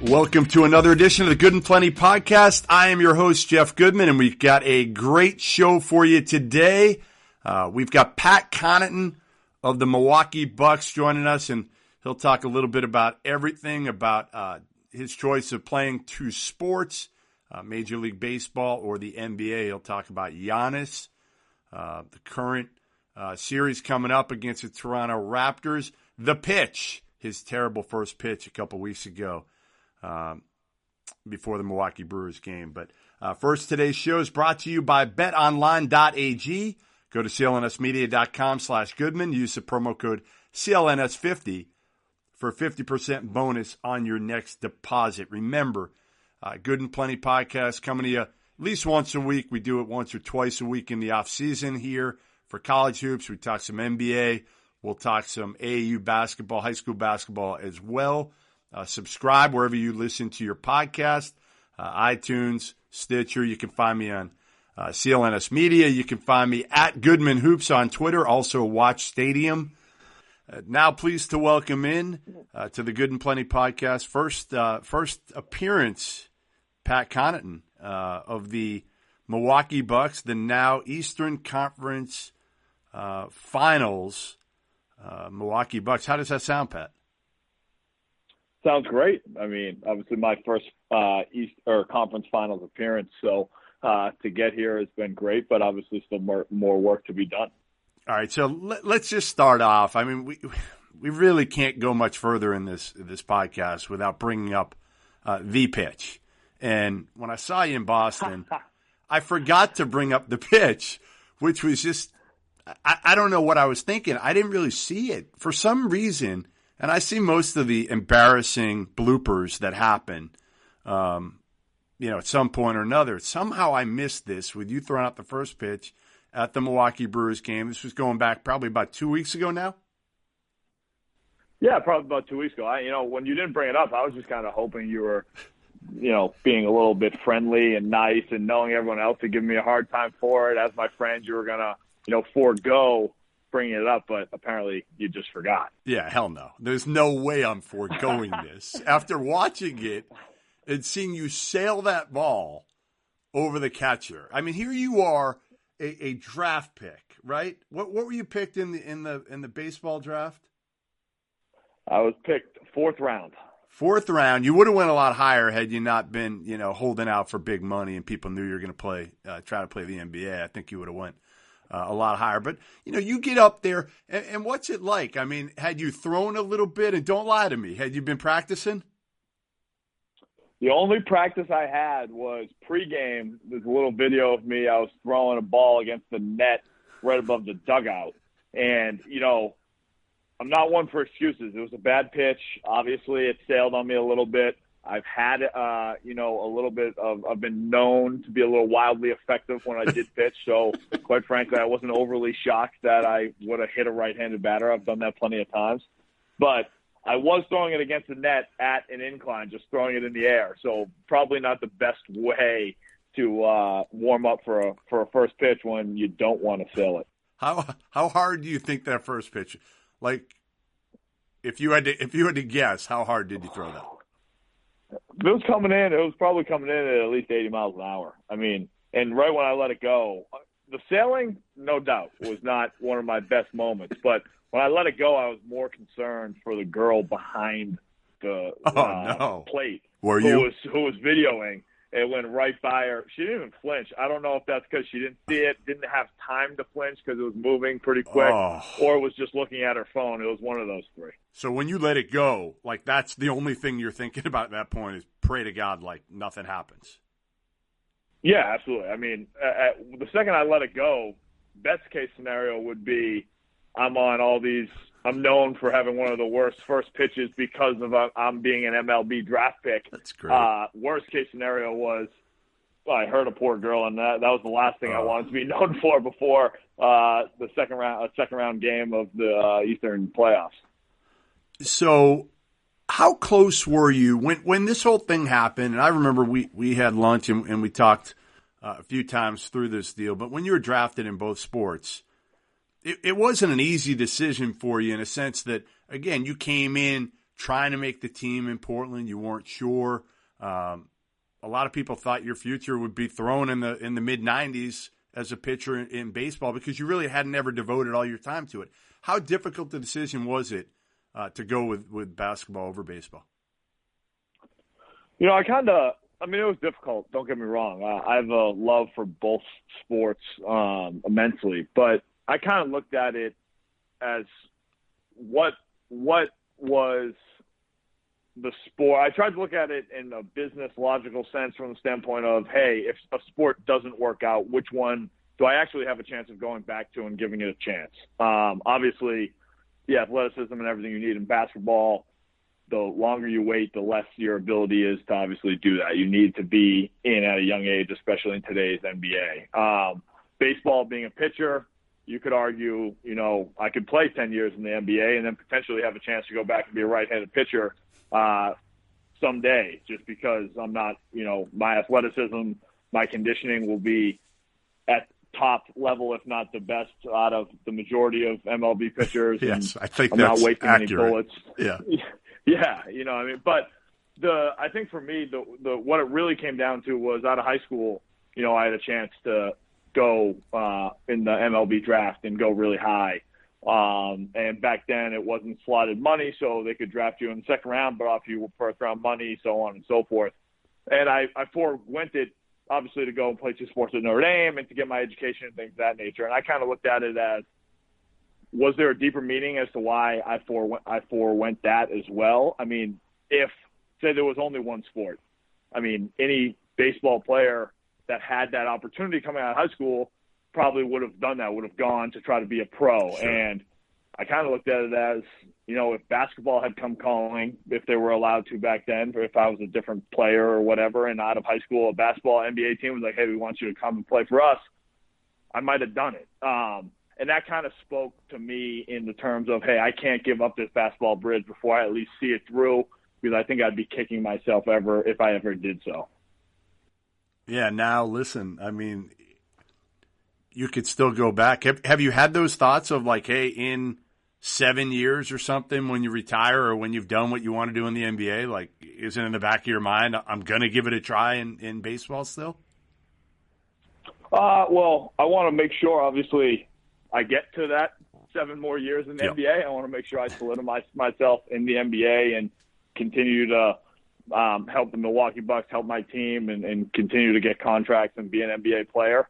Welcome to another edition of the Good and Plenty podcast. I am your host, Jeff Goodman, and we've got a great show for you today. We've got Pat Connaughton of the Milwaukee Bucks joining us, and he'll talk a little bit about everything about his choice of playing two sports, Major League Baseball or the NBA. He'll talk about Giannis, the current series coming up against the Toronto Raptors, the pitch, his terrible first pitch a couple weeks ago. Before the Milwaukee Brewers game. But first, today's show is brought to you by betonline.ag. Go to clnsmedia.com/Goodman. Use the promo code CLNS50 for a 50% bonus on your next deposit. Remember, Good and Plenty podcast coming to you at least once a week. We do it once or twice a week in the off season here for college hoops. We talk some NBA. We'll talk some AAU basketball, high school basketball as well. Subscribe wherever you listen to your podcast, iTunes, Stitcher. You can find me on CLNS Media. You can find me at Goodman Hoops on Twitter, also Watch Stadium. Now pleased to welcome in to the Good and Plenty podcast, first appearance, Pat Connaughton of the Milwaukee Bucks, the now Eastern Conference Finals. Milwaukee Bucks. How does that sound, Pat? Sounds great. I mean, obviously my first conference finals appearance, so to get here has been great, but obviously still more work to be done. All right, so let's just start off. I mean, we really can't go much further in this podcast without bringing up the pitch. And when I saw you in Boston, I forgot to bring up the pitch, which was just I don't know what I was thinking. I didn't really see it for some reason. And I see most of the embarrassing bloopers that happen, at some point or another. Somehow I missed this with you throwing out the first pitch at the Milwaukee Brewers game. This was going back probably about 2 weeks ago now. Yeah, probably about 2 weeks ago. When you didn't bring it up, I was just kind of hoping you were, being a little bit friendly and nice and knowing everyone else to give me a hard time for it. As my friend, you were going to, forego bringing it up, but apparently you just forgot. Yeah, hell no. There's no way I'm foregoing this. After watching it and seeing you sail that ball over the catcher. I mean, here you are, a draft pick, right? What were you picked in the baseball draft? I was picked fourth round. Fourth round. You would have went a lot higher had you not been, holding out for big money and people knew you were going to try to play the NBA. I think you would have went a lot higher. But, you get up there, and what's it like? I mean, had you thrown a little bit? And don't lie to me. Had you been practicing? The only practice I had was pregame. There's a little video of me. I was throwing a ball against the net right above the dugout. And, I'm not one for excuses. It was a bad pitch. Obviously, it sailed on me a little bit. I've had, a little bit of – I've been known to be a little wildly effective when I did pitch. So, quite frankly, I wasn't overly shocked that I would have hit a right-handed batter. I've done that plenty of times. But I was throwing it against the net at an incline, just throwing it in the air. So, probably not the best way to warm up for a first pitch when you don't want to sail it. How hard do you think that first pitch – like, if you had to guess, how hard did you throw that? It was coming in. It was probably coming in at least 80 miles an hour. I mean, and right when I let it go, the sailing, no doubt, was not one of my best moments. But when I let it go, I was more concerned for the girl behind the plate. Were you? Who was videoing. It went right by her. She didn't even flinch. I don't know if that's because she didn't see it, didn't have time to flinch because it was moving pretty quick, or was just looking at her phone. It was one of those three. So when you let it go, like that's the only thing you're thinking about at that point is pray to God like nothing happens. Yeah, absolutely. I mean, the second I let it go, best case scenario would be I'm on all these – I'm known for having one of the worst first pitches because of I'm being an MLB draft pick. That's great. Worst case scenario was I hurt a poor girl, and that was the last thing I wanted to be known for before the second round game of the Eastern playoffs. So how close were you when this whole thing happened? And I remember we had lunch and we talked a few times through this deal. But when you were drafted in both sports, it wasn't an easy decision for you in a sense that, again, you came in trying to make the team in Portland. You weren't sure. A lot of people thought your future would be thrown in the mid-'90s as a pitcher in baseball because you really hadn't ever devoted all your time to it. How difficult the decision was it to go with basketball over baseball? You know, it was difficult. Don't get me wrong. I have a love for both sports immensely, but I kind of looked at it as what was the sport. I tried to look at it in a business logical sense from the standpoint of, hey, if a sport doesn't work out, which one do I actually have a chance of going back to and giving it a chance? Obviously, the athleticism and everything you need in basketball, the longer you wait, the less your ability is to obviously do that. You need to be in at a young age, especially in today's NBA. Baseball, being a pitcher, you could argue, you know, I could play 10 years in the NBA and then potentially have a chance to go back and be a right-handed pitcher someday, just because I'm not, you know, my athleticism, my conditioning will be at top level, if not the best out of the majority of MLB pitchers. Yes, I think I'm that's not wasting accurate. any bullets. Yeah. Yeah, you know what I mean? But I think for me, the what it really came down to was out of high school, you know, I had a chance to go in the MLB draft and go really high. And back then it wasn't slotted money, so they could draft you in the second round, but offer you first round money, so on and so forth. And I forewent it, obviously, to go and play two sports at Notre Dame and to get my education and things of that nature. And I kind of looked at it as, was there a deeper meaning as to why I forewent that as well? I mean, if, say, there was only one sport, I mean, any baseball player that had that opportunity coming out of high school probably would have done that, would have gone to try to be a pro. Sure. And I kind of looked at it as, you know, if basketball had come calling, if they were allowed to back then, or if I was a different player or whatever, and out of high school, a basketball NBA team was like, hey, we want you to come and play for us, I might have done it. And that kind of spoke to me in the terms of, hey, I can't give up this basketball bridge before I at least see it through, because I think I'd be kicking myself if I ever did so. Yeah, now listen, I mean, you could still go back. Have you had those thoughts of like, hey, in 7 years or something when you retire or when you've done what you want to do in the NBA, like, is it in the back of your mind, I'm going to give it a try in baseball still? Well, I want to make sure, obviously, I get to that 7 more years in the NBA. I want to make sure I solidify myself in the NBA and continue to help the Milwaukee Bucks, help my team, and continue to get contracts and be an NBA player.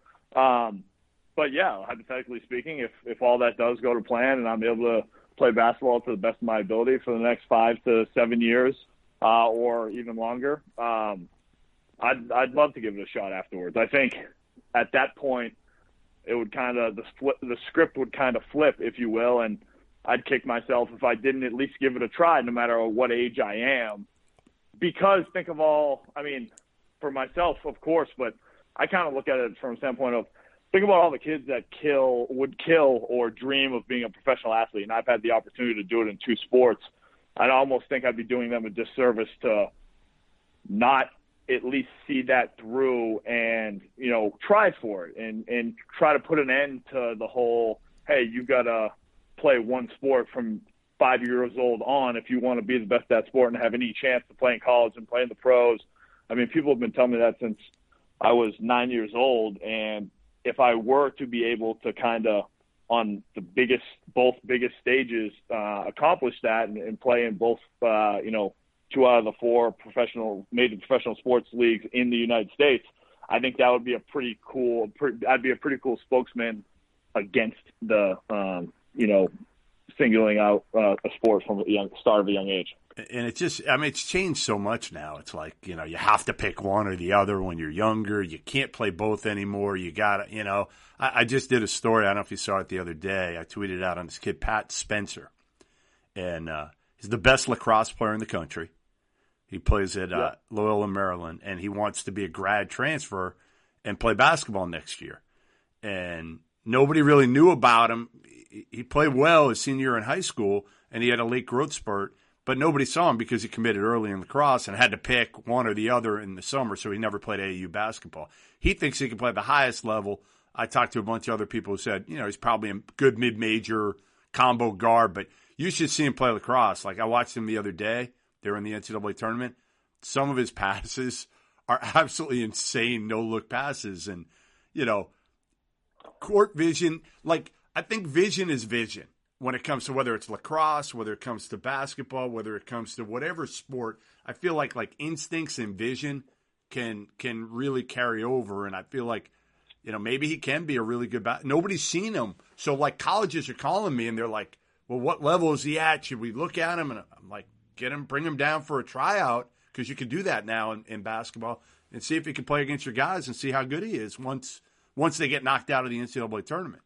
But, yeah, hypothetically speaking, if all that does go to plan and I'm able to play basketball to the best of my ability for the next 5 to 7 years or even longer, I'd love to give it a shot afterwards. I think at that point it would kind of the script would kind of flip, if you will, and I'd kick myself if I didn't at least give it a try, no matter what age I am. Because think of all, I mean, for myself, of course, but I kind of look at it from a standpoint of, think about all the kids that would kill or dream of being a professional athlete, and I've had the opportunity to do it in 2 sports. I'd almost think I'd be doing them a disservice to not at least see that through and, you know, try for it and try to put an end to the whole, hey, you got to play one sport from 5 years old on if you want to be the best at that sport and have any chance to play in college and play in the pros. I mean, people have been telling me that since I was 9 years old, and if I were to be able to kind of on the both biggest stages accomplish that and play in both, 2 out of the 4 major professional sports leagues in the United States, I think that would be I'd be a pretty cool spokesman against the, singling out a sport from the start of a young age. And it's changed so much now. It's like, you know, you have to pick one or the other when you're younger. You can't play both anymore. You got to, you know, I just did a story. I don't know if you saw it the other day. I tweeted it out on this kid, Pat Spencer. And he's the best lacrosse player in the country. He plays at Loyola, Maryland, and he wants to be a grad transfer and play basketball next year. And nobody really knew about him. He played well his senior year in high school, and he had a late growth spurt. But nobody saw him because he committed early in lacrosse and had to pick one or the other in the summer, so he never played AAU basketball. He thinks he can play at the highest level. I talked to a bunch of other people who said, you know, he's probably a good mid-major combo guard, but you should see him play lacrosse. Like I watched him the other day. They were in the NCAA tournament. Some of his passes are absolutely insane, no-look passes. And, court vision, I think vision is vision when it comes to whether it's lacrosse, whether it comes to basketball, whether it comes to whatever sport. I feel like instincts and vision can really carry over. And I feel like, maybe he can be a really good nobody's seen him. So, colleges are calling me, and they're like, well, what level is he at? Should we look at him? And I'm like, bring him down for a tryout, because you can do that now in basketball, and see if he can play against your guys and see how good he is once they get knocked out of the NCAA tournament.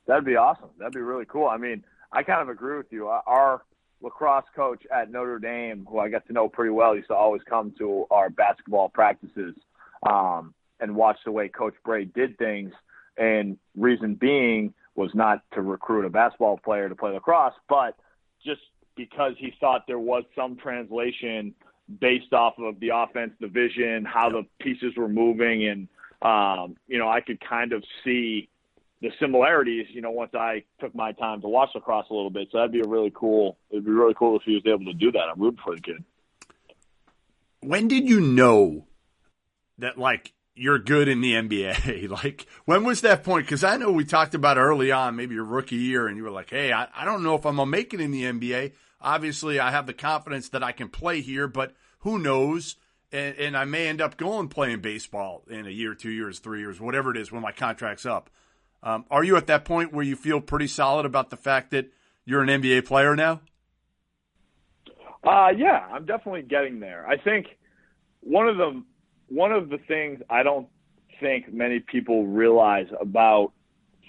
That'd be awesome. That'd be really cool. I mean, I kind of agree with you. Our lacrosse coach at Notre Dame, who I get to know pretty well, used to always come to our basketball practices and watch the way Coach Bray did things. And reason being was not to recruit a basketball player to play lacrosse, but just because he thought there was some translation based off of the offense, the vision, how the pieces were moving. And, I could kind of see the similarities, once I took my time to watch lacrosse a little bit. So it'd be really cool if he was able to do that. I'm rooting for the kid. When did you know that, you're good in the NBA? When was that point? Because I know we talked about early on, maybe your rookie year, and you were like, hey, I don't know if I'm going to make it in the NBA. Obviously, I have the confidence that I can play here, but who knows? And I may end up playing baseball in a year, 2 years, 3 years, whatever it is when my contract's up. Are you at that point where you feel pretty solid about the fact that you're an NBA player now? Yeah, I'm definitely getting there. I think one of the things I don't think many people realize about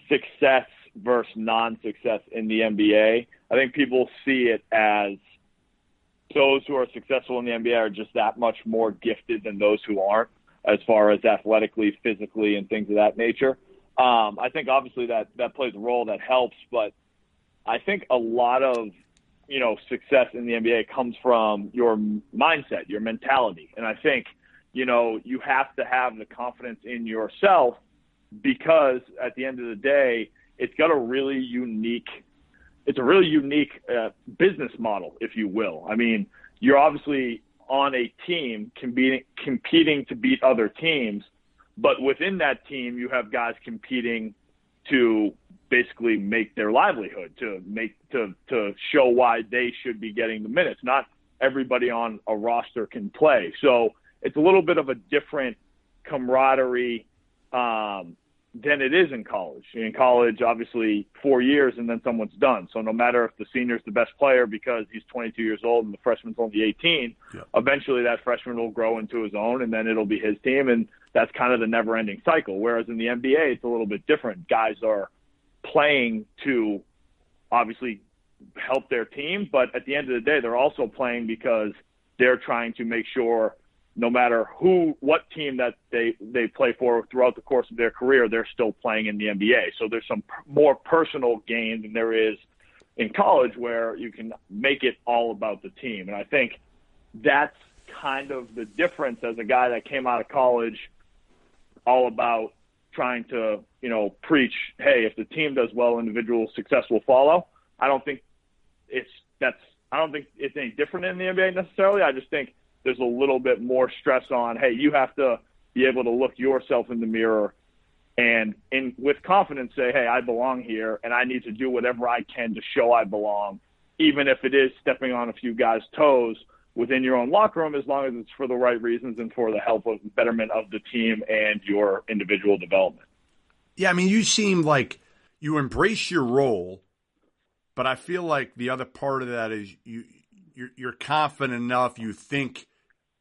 success versus non-success in the NBA, I think people see it as those who are successful in the NBA are just that much more gifted than those who aren't, as far as athletically, physically, and things of that nature. I think obviously that plays a role, that helps, but I think a lot of, success in the NBA comes from your mindset, your mentality. And I think, you have to have the confidence in yourself, because at the end of the day, it's a really unique business model, if you will. I mean, you're obviously on a team competing to beat other teams, but within that team, you have guys competing to basically make their livelihood, to show why they should be getting the minutes. Not everybody on a roster can play. So it's a little bit of a different camaraderie than it is in college. In college, obviously 4 years and then someone's done. So no matter if the senior's the best player because he's 22 years old and the freshman's only 18, eventually that freshman will grow into his own, and then it'll be his team. And that's kind of the never-ending cycle. Whereas in the NBA, it's a little bit different. Guys are playing to obviously help their team, but at the end of the day, they're also playing because they're trying to make sure no matter what team that they play for throughout the course of their career, they're still playing in the NBA. So there's some more personal gain than there is in college, where you can make it all about the team. And I think that's kind of the difference as a guy that came out of college all about trying to, preach, hey, if the team does well, individual success will follow. I don't think it's any different in the NBA necessarily. I just think there's a little bit more stress on, hey, you have to be able to look yourself in the mirror and with confidence say, hey, I belong here, and I need to do whatever I can to show I belong, even if it is stepping on a few guys' toes within your own locker room, as long as it's for the right reasons and for the help of betterment of the team and your individual development. Yeah, I mean, you seem like you embrace your role, but I feel like the other part of that is you're confident enough, you think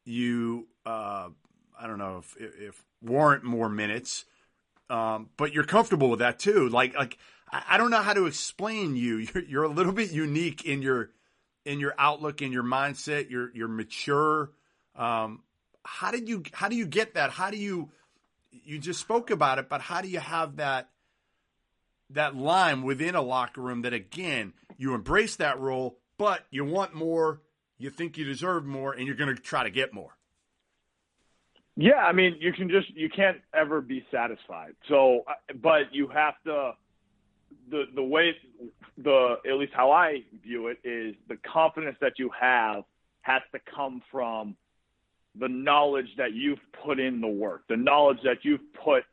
you I don't know if warrant more minutes, but you're comfortable with that too. Like I don't know how to explain you. You're a little bit unique in your outlook, in your mindset. You're mature. How do you get that? How do you just spoke about it, but how do you have that line within a locker room that, again, you embrace that role, but you want more, you think you deserve more, and you're going to try to get more? Yeah, I mean, you can't ever be satisfied. So, but you have to, the way at least how I view it is the confidence that you have has to come from the knowledge that you've put in the work, the knowledge that you've put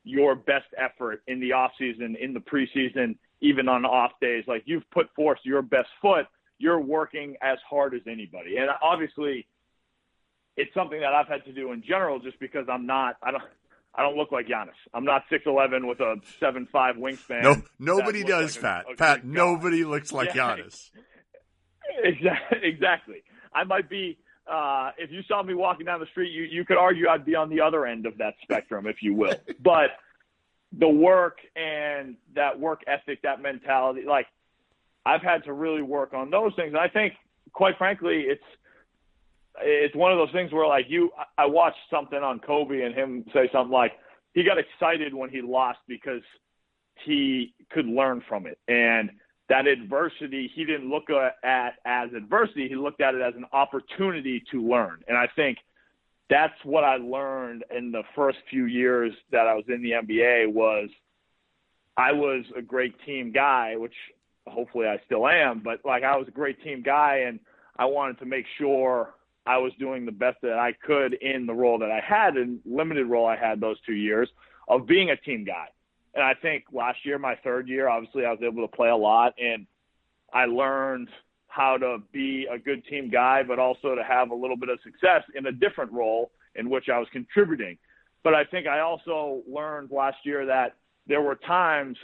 your best effort in the off season, in the preseason, even on off days. Like, you've put forth your best foot. You're working as hard as anybody. And obviously it's something that I've had to do in general, just because I don't look like Giannis. I'm not 6'11" with a 7'5" wingspan. No, nobody does, like Pat. Nobody looks like Giannis. Exactly. I might be, if you saw me walking down the street, you could argue I'd be on the other end of that spectrum, if you will. But the work and that work ethic, that mentality, like, I've had to really work on those things. And I think, quite frankly, it's one of those things where, like, I watched something on Kobe and him say something like he got excited when he lost because he could learn from it. And that adversity, he didn't look at as adversity. He looked at it as an opportunity to learn. And I think that's what I learned in the first few years that I was in the NBA was I was a great team guy, which hopefully I still am, but, like, I was a great team guy, and I wanted to make sure I was doing the best that I could in the role that I had, and limited role I had those 2 years of being a team guy. And I think last year, my third year, obviously I was able to play a lot, and I learned how to be a good team guy, but also to have a little bit of success in a different role in which I was contributing. But I think I also learned last year that there were times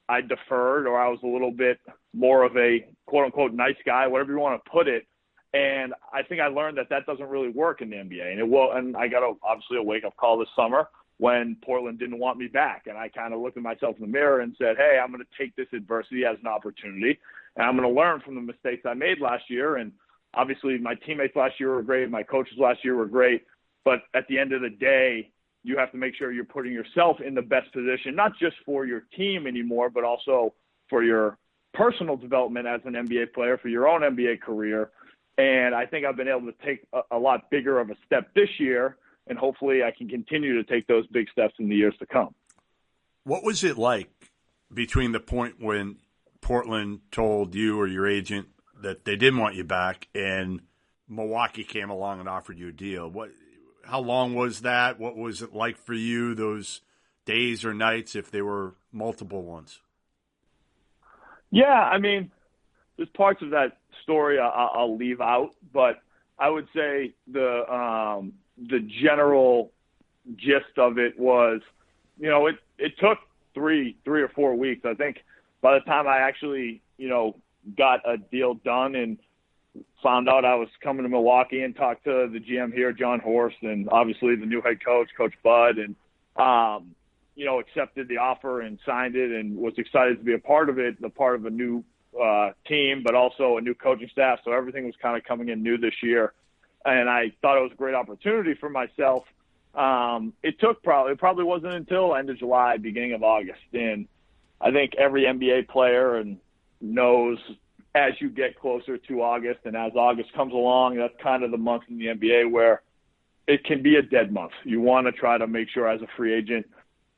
I deferred, or I was a little bit more of a quote unquote nice guy, whatever you want to put it. And I think I learned that doesn't really work in the NBA. And I got obviously a wake-up call this summer when Portland didn't want me back. And I kind of looked at myself in the mirror and said, hey, I'm going to take this adversity as an opportunity, and I'm going to learn from the mistakes I made last year. And obviously my teammates last year were great. My coaches last year were great. But at the end of the day, you have to make sure you're putting yourself in the best position, not just for your team anymore, but also for your personal development as an NBA player, for your own NBA career. And I think I've been able to take a lot bigger of a step this year, and hopefully I can continue to take those big steps in the years to come. What was it like between the point when Portland told you or your agent that they didn't want you back and Milwaukee came along and offered you a deal? How long was that? What was it like for you, those days or nights, if they were multiple ones? Yeah, I mean, there's parts of that story I'll leave out, but I would say the general gist of it was, it took three or 4 weeks. I think by the time I actually, got a deal done and found out I was coming to Milwaukee and talked to the GM here, John Horst, and obviously the new head coach, Coach Bud, and, accepted the offer and signed it and was excited to be a part of it, part of a new team, but also a new coaching staff. So everything was kind of coming in new this year. And I thought it was a great opportunity for myself. It probably wasn't until end of July, beginning of August. And I think every NBA player knows as you get closer to August and as August comes along, that's kind of the month in the NBA where it can be a dead month. You want to try to make sure as a free agent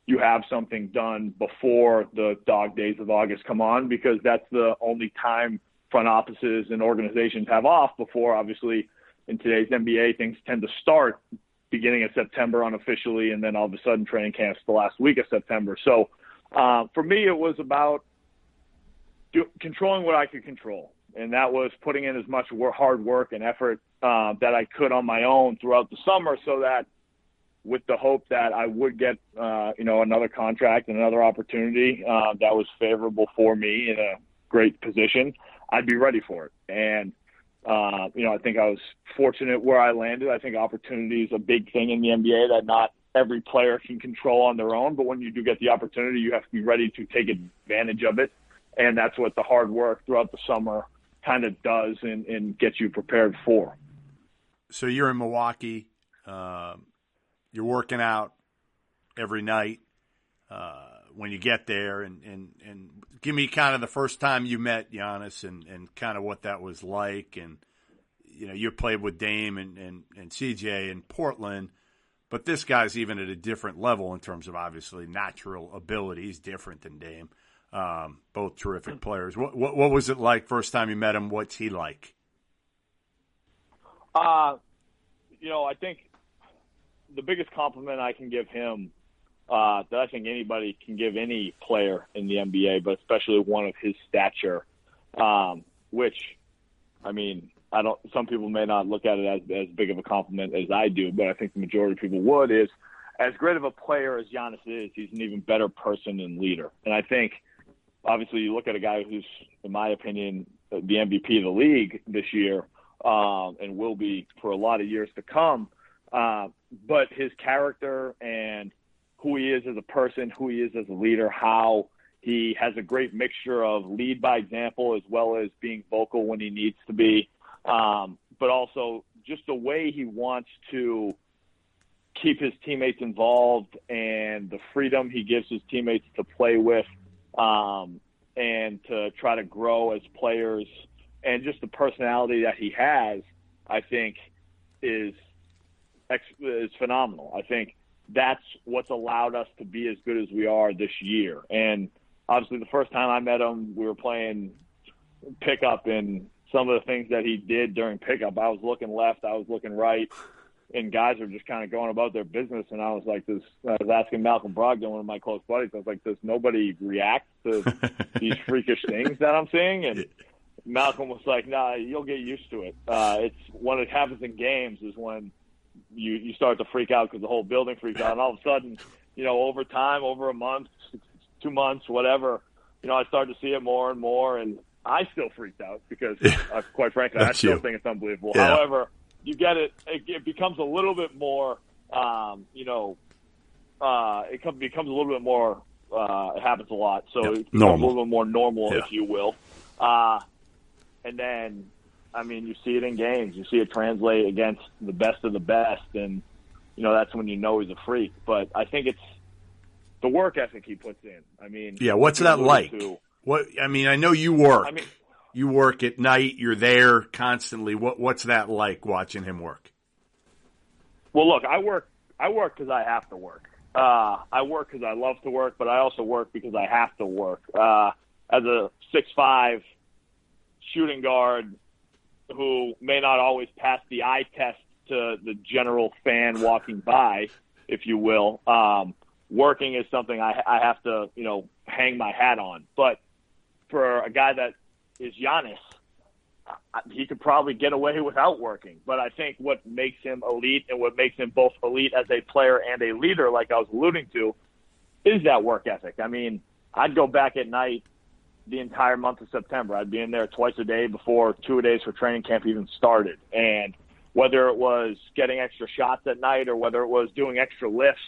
you have something done before the dog days of August come on, because that's the only time front offices and organizations have off before, obviously, in today's NBA, things tend to start beginning of September unofficially, and then all of a sudden training camps the last week of September. So for me, it was about controlling what I could control, and that was putting in as much hard work and effort that I could on my own throughout the summer, so that with the hope that I would get, another contract and another opportunity that was favorable for me in a great position, I'd be ready for it. And, I think I was fortunate where I landed. I think opportunity is a big thing in the NBA that not every player can control on their own. But when you do get the opportunity, you have to be ready to take advantage of it. And that's what the hard work throughout the summer kind of does and gets you prepared for. So you're in Milwaukee. You're working out every night when you get there, and give me kind of the first time you met Giannis and kind of what that was like. And, you played with Dame and CJ in Portland, but this guy's even at a different level in terms of obviously natural ability. He's different than Dame. Both terrific players. What was it like first time you met him? What's he like? I think the biggest compliment I can give him, that I think anybody can give any player in the NBA, but especially one of his stature, which, I mean, some people may not look at it as big of a compliment as I do, but I think the majority of people would, is as great of a player as Giannis is, he's an even better person and leader. And I think, obviously, you look at a guy who's, in my opinion, the MVP of the league this year, and will be for a lot of years to come. But his character and who he is as a person, who he is as a leader, how he has a great mixture of lead by example as well as being vocal when he needs to be, but also just the way he wants to keep his teammates involved and the freedom he gives his teammates to play with, and to try to grow as players, and just the personality that he has, I think is phenomenal. I think that's what's allowed us to be as good as we are this year. And obviously the first time I met him, we were playing pickup, and some of the things that he did during pickup, I was looking left, I was looking right, and guys are just kind of going about their business. And I was like, I was asking Malcolm Brogdon, one of my close buddies, I was like, does nobody react to these freakish things that I'm seeing? And Malcolm was like, nah, you'll get used to it. It's when it happens in games is when you start to freak out, because the whole building freaks out. And all of a sudden, over time, over a month, 2 months, whatever, I started to see it more and more. And I still freaked out because, quite frankly, I still think it's unbelievable. Yeah. However, you get it. It becomes a little bit more, it becomes a little bit more, it happens a lot. So it becomes a little bit more normal, if you will. And then, I mean, you see it in games. You see it translate against the best of the best. And, that's when you know he's a freak. But I think it's the work ethic he puts in. I mean, yeah, what's that like? I know you work. You work at night. You're there constantly. What's that like watching him work? Well, look, I work because I have to work. I work because I love to work, but I also work because I have to work. As a 6'5" shooting guard who may not always pass the eye test to the general fan walking by, if you will, working is something I have to, hang my hat on. But for a guy that is Giannis, he could probably get away without working. But I think what makes him elite, and what makes him both elite as a player and a leader, like I was alluding to, is that work ethic. I mean, I'd go back at night the entire month of September. I'd be in there twice a day before 2 days for training camp even started. And whether it was getting extra shots at night or whether it was doing extra lifts,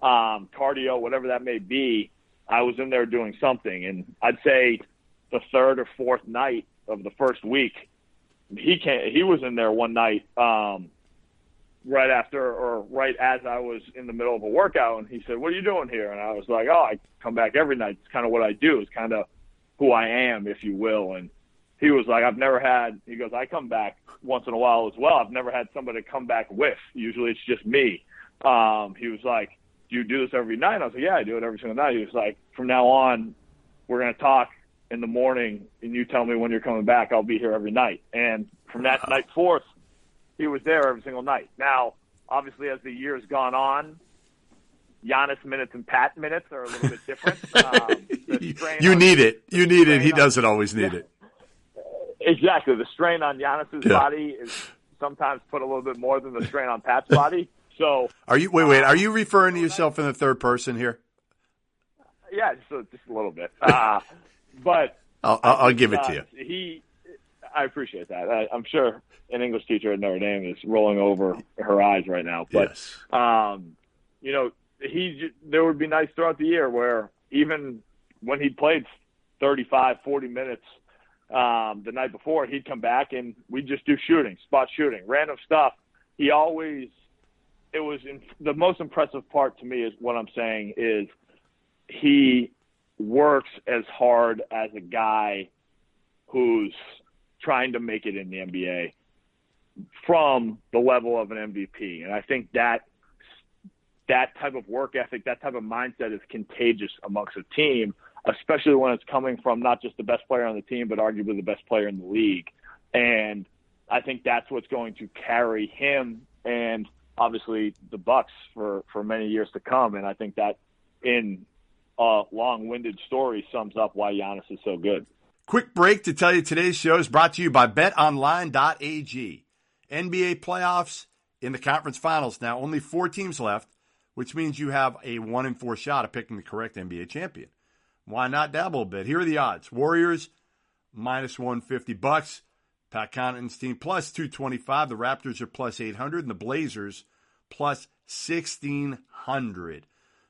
cardio, whatever that may be, I was in there doing something. And I'd say the third or fourth night of the first week, he was in there one night, right as I was in the middle of a workout, and he said, "What are you doing here?" And I was like, "Oh, I come back every night. It's kind of what I do. It's kind of who I am, if you will." And he was like, he goes, "I come back once in a while as well. I've never had somebody come back with. Usually it's just me." He was like, "Do you do this every night?" I was like, "Yeah, I do it every single night." He was like, "From now on, we're going to talk in the morning, and you tell me when you're coming back. I'll be here every night." And from that night forth, he was there every single night. Now, obviously, as the year's gone on, Giannis minutes and Pat minutes are a little bit different. You need it. He doesn't always need it. Exactly. The strain on Giannis's body is sometimes put a little bit more than the strain on Pat's body. So, are you? Wait. Are you referring to yourself in the third person here? Yeah, just a little bit. But I'll give it to you. I appreciate that. I'm sure an English teacher at Notre Dame is rolling over her eyes right now. But yes. There would be nights throughout the year where even when he played 35, 40 minutes the night before, he'd come back and we'd just do spot shooting, random stuff. The most impressive part to me is what I'm saying is he works as hard as a guy who's trying to make it in the NBA from the level of an MVP. And I think that type of work ethic, that type of mindset is contagious amongst a team, especially when it's coming from not just the best player on the team, but arguably the best player in the league. And I think that's what's going to carry him and obviously the Bucks for many years to come. And I think that in a long-winded story sums up why Giannis is so good. Quick break to tell you today's show is brought to you by betonline.ag. NBA playoffs in the conference finals now. Only 4 teams left, which means you have a 1 in 4 shot of picking the correct NBA champion. Why not dabble a bit? Here are the odds. Warriors, minus 150 bucks. Pat Connaughton's team, plus 225. The Raptors are plus 800. And the Blazers, plus 1,600.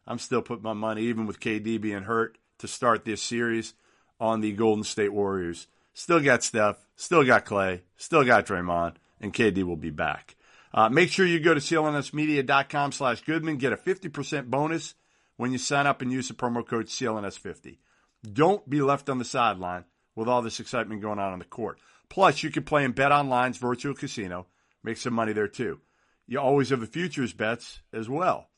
I'm still putting my money, even with KD being hurt, to start this series on the Golden State Warriors. Still got Steph, still got Clay, still got Draymond, and KD will be back. Make sure you go to clnsmedia.com/Goodman. Get a 50% bonus when you sign up and use the promo code CLNS50. Don't be left on the sideline with all this excitement going on the court. Plus, you can play in BetOnline's virtual casino. Make some money there, too. You always have the futures bets as well.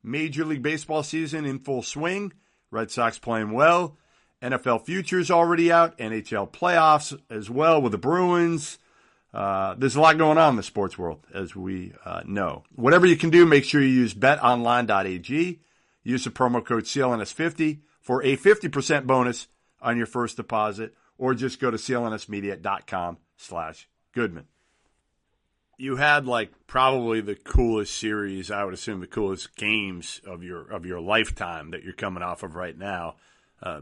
Major League Baseball season in full swing. Red Sox playing well. NFL futures already out. NHL playoffs as well with the Bruins. There's a lot going on in the sports world, as we know. Whatever you can do, make sure you use betonline.ag. Use the promo code CLNS50 for a 50% bonus on your first deposit, or just go to clnsmedia.com/Goodman. You had probably the coolest series, I would assume the coolest games of your lifetime that you're coming off of right now.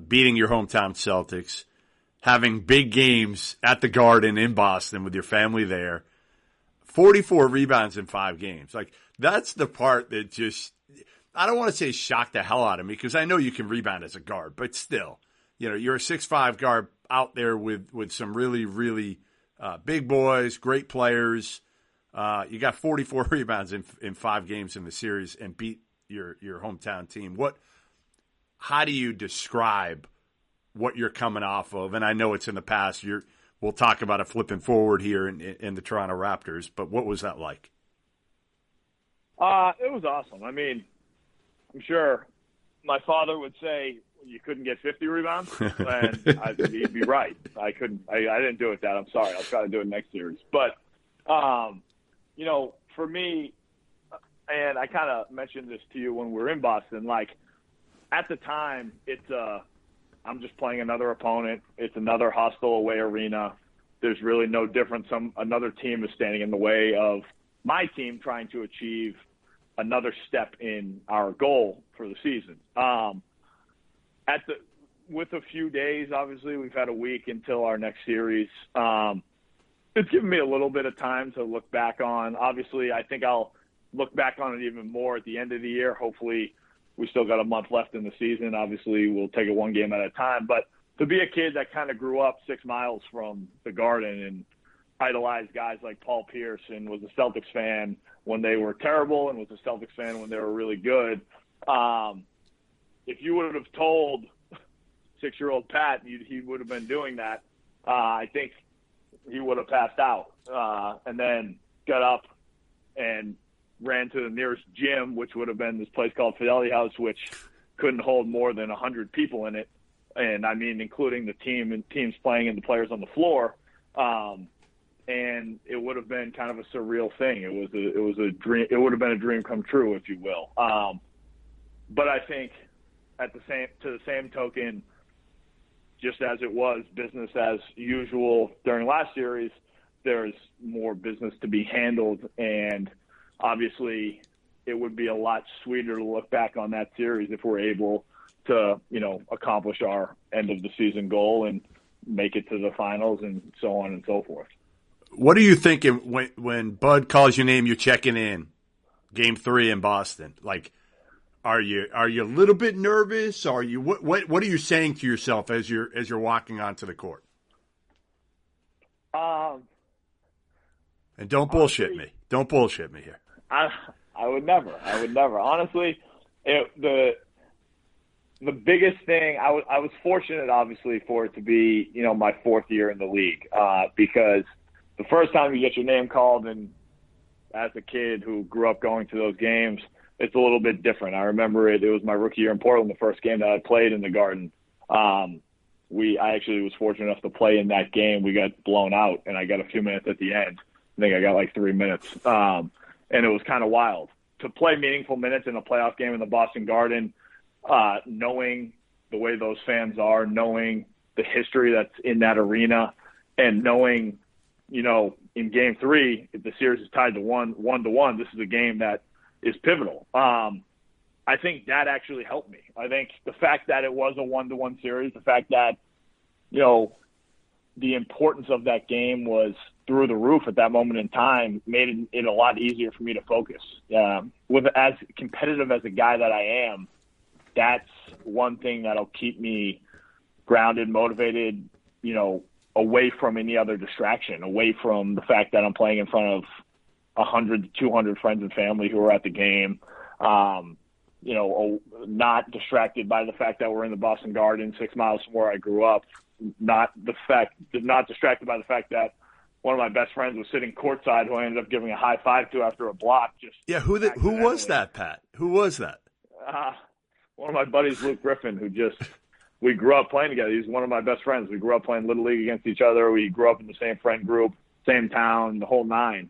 Beating your hometown Celtics, having big games at the Garden in Boston with your family there. 44 rebounds in 5 games. That's the part that just, I don't want to say shocked the hell out of me, because I know you can rebound as a guard, but still, you're a 6'5" guard out there with some really, really big boys, great players. You got 44 rebounds in 5 games in the series and beat your hometown team. How do you describe what you're coming off of? And I know it's in the past. We'll talk about it flipping forward here in the Toronto Raptors, but what was that like? It was awesome. I mean, I'm sure my father would say you couldn't get 50 rebounds, and he'd be right. I couldn't. I didn't do it that. I'm sorry. I'll try to do it next series. But, for me, and I kind of mentioned this to you when we were in Boston, at the time, I'm just playing another opponent. It's another hostile away arena. There's really no difference. Another team is standing in the way of my team trying to achieve another step in our goal for the season. With a few days, obviously, we've had a week until our next series. It's given me a little bit of time to look back on. Obviously, I think I'll look back on it even more at the end of the year. Hopefully, we still got a month left in the season. Obviously, we'll take it one game at a time. But to be a kid that kind of grew up 6 miles from the Garden and idolized guys like Paul Pierce and was a Celtics fan when they were terrible and was a Celtics fan when they were really good, if you would have told 6-year-old Pat he would have been doing that, I think he would have passed out and then got up and ran to the nearest gym, which would have been this place called Fidelity House, which couldn't hold more than 100 people in it. And I mean, including the teams playing and the players on the floor. And it would have been kind of a surreal thing. It was a dream. It would have been a dream come true, if you will. But I think to the same token, just as it was business as usual during last series, there's more business to be handled. And obviously it would be a lot sweeter to look back on that series if we're able to, accomplish our end of the season goal and make it to the finals and so on and so forth. What are you thinking when Bud calls your name, you're checking in Game 3 in Boston? Are you a little bit nervous? Are you what are you saying to yourself as you're walking onto the court? And don't bullshit me. Don't bullshit me here. I would never. Honestly, the biggest thing, I was fortunate, obviously, for it to be, my 4th year in the league, because the first time you get your name called, and as a kid who grew up going to those games, it's a little bit different. I remember it was my rookie year in Portland, the first game that I played in the Garden. I actually was fortunate enough to play in that game. We got blown out, and I got a few minutes at the end. I think I got like 3 minutes, and it was kind of wild to play meaningful minutes in a playoff game in the Boston Garden, knowing the way those fans are, knowing the history that's in that arena, and knowing, in Game 3, if the series is tied to 1-1, this is a game that is pivotal. I think that actually helped me. I think the fact that it was a 1-1 series, the fact that, the importance of that game was through the roof at that moment in time made it a lot easier for me to focus. With as competitive as a guy that I am, that's one thing that'll keep me grounded, motivated, away from any other distraction, away from the fact that I'm playing in front of 100 to 200 friends and family who are at the game. Not distracted by the fact that we're in the Boston Garden 6 miles from where I grew up. Not distracted by the fact that one of my best friends was sitting courtside, who I ended up giving a high five to after a block. Who was that, Pat? Who was that? One of my buddies, Luke Griffin, we grew up playing together. He's one of my best friends. We grew up playing Little League against each other. We grew up in the same friend group, same town, the whole nine.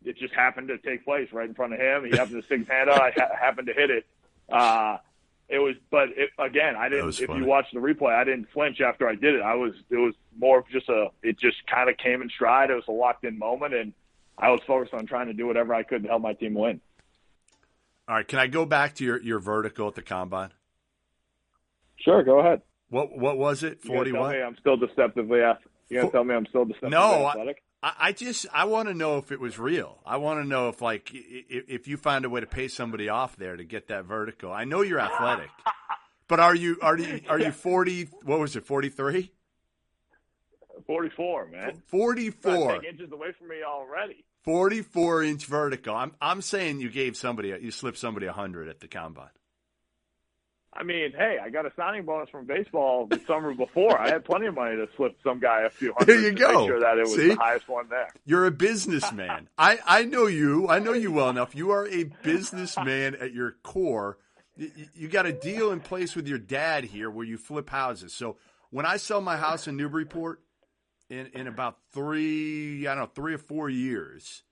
It just happened to take place right in front of him. He happened to stick his hand out. I happened to hit it. I didn't. If you watch the replay, I didn't flinch after I did it. It was more of it just kind of came in stride. It was a locked in moment, and I was focused on trying to do whatever I could to help my team win. All right, can I go back to your vertical at the combine? Sure, go ahead. What was it? 41. I'm still deceptively athletic. You gonna tell me I'm still deceptively athletic? I want to know if it was real. I want to know if you find a way to pay somebody off there to get that vertical. I know you're athletic, but are you 40? What was it? 43? 44, man. 44. 10 inches away from me already. 44-inch vertical. I'm saying you slipped somebody 100 at the combine. I mean, hey, I got a signing bonus from baseball the summer before. I had plenty of money to slip some guy a few hundred. There you go. To make sure that it was the highest one there. You're a businessman. I know you. I know you well enough. You are a businessman at your core. You got a deal in place with your dad here where you flip houses. So when I sell my house in Newburyport in about 3 or 4 years,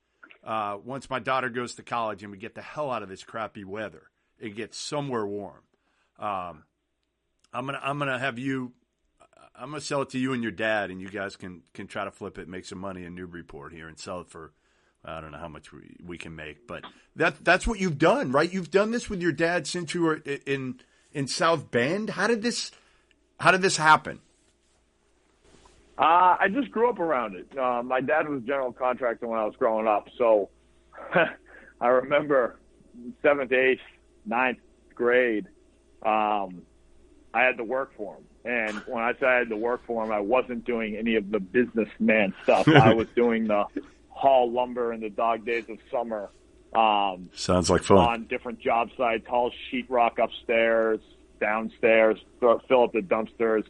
once my daughter goes to college and we get the hell out of this crappy weather, it gets somewhere warm. I'm gonna have you. I'm gonna sell it to you and your dad, and you guys can try to flip it, make some money in Newburyport here, and sell it for I don't know how much we can make. But that's what you've done, right? You've done this with your dad since you were in South Bend. How did this happen? I just grew up around it. My dad was a general contractor when I was growing up, so I remember 7th, 8th, 9th grade. I had to work for him. And when I say I had to work for him, I wasn't doing any of the businessman stuff. I was doing the haul lumber in the dog days of summer. Sounds like fun. On different job sites, haul sheetrock upstairs, downstairs, fill up the dumpsters,